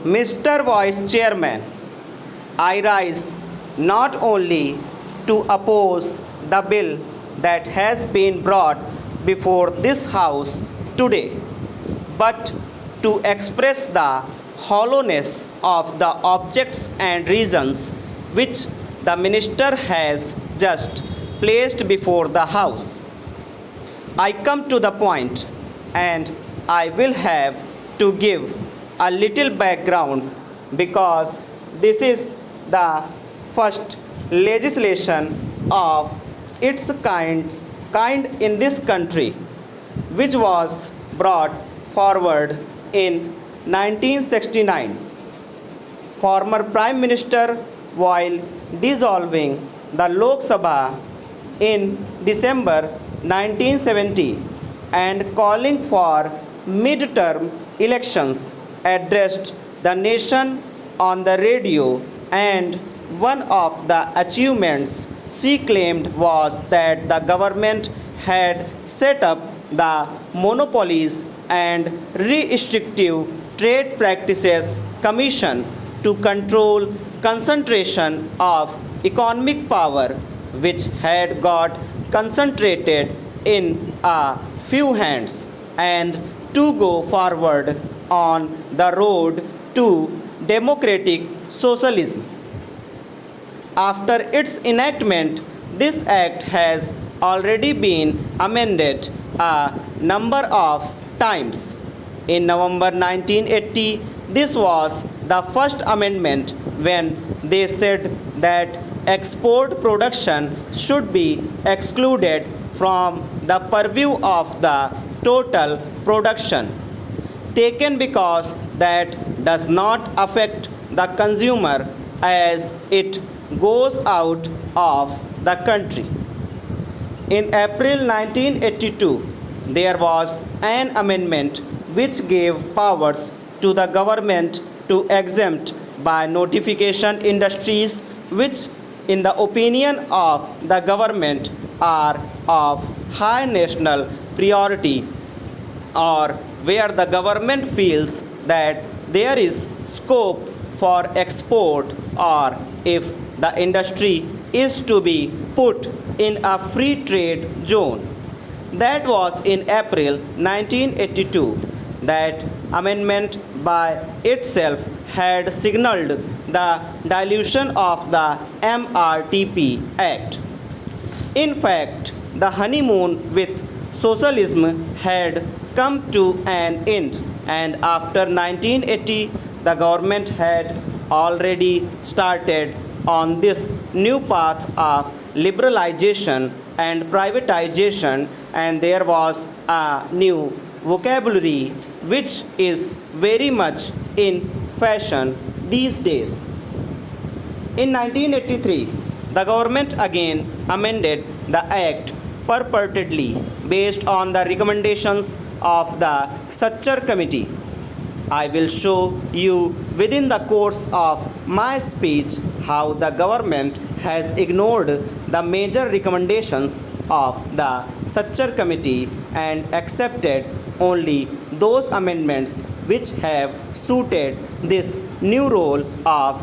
Mr. Vice Chairman, I rise not only to oppose the bill that has been brought before this House today, but to express the hollowness of the objects and reasons which the Minister has just placed before the House. I come to the point, and I will have to give a little background because this is the first legislation of its kind in this country, which was brought forward in 1969. Former Prime Minister, while dissolving the Lok Sabha in December 1970 and calling for mid-term elections, addressed the nation on the radio, and one of the achievements she claimed was that the government had set up the Monopolies and Restrictive Trade Practices Commission to control concentration of economic power, which had got concentrated in a few hands, and to go forward on the road to democratic socialism. After its enactment, this act has already been amended a number of times. In November 1980, this was the first amendment when they said that export production should be excluded from the purview of the total production, taken because that does not affect the consumer as it goes out of the country. In April 1982, there was an amendment which gave powers to the government to exempt by notification industries which, in the opinion of the government, are of high national priority, or where the government feels that there is scope for export, or if the industry is to be put in a free trade zone. That was in April 1982. That amendment by itself had signaled the dilution of the MRTP Act. In fact, the honeymoon with socialism had come to an end, and after 1980, the government had already started on this new path of liberalization and privatization, and there was a new vocabulary which is very much in fashion these days. In 1983, the government again amended the act purportedly based on the recommendations of the Sachar Committee. I will show you within the course of my speech how the government has ignored the major recommendations of the Sachar Committee and accepted only those amendments which have suited this new role of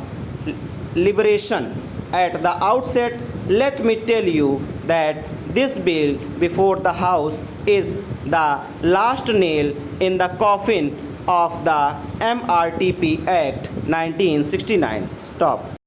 liberation. At the outset, let me tell you that this bill before the House is the last nail in the coffin of the MRTP Act 1969. Stop.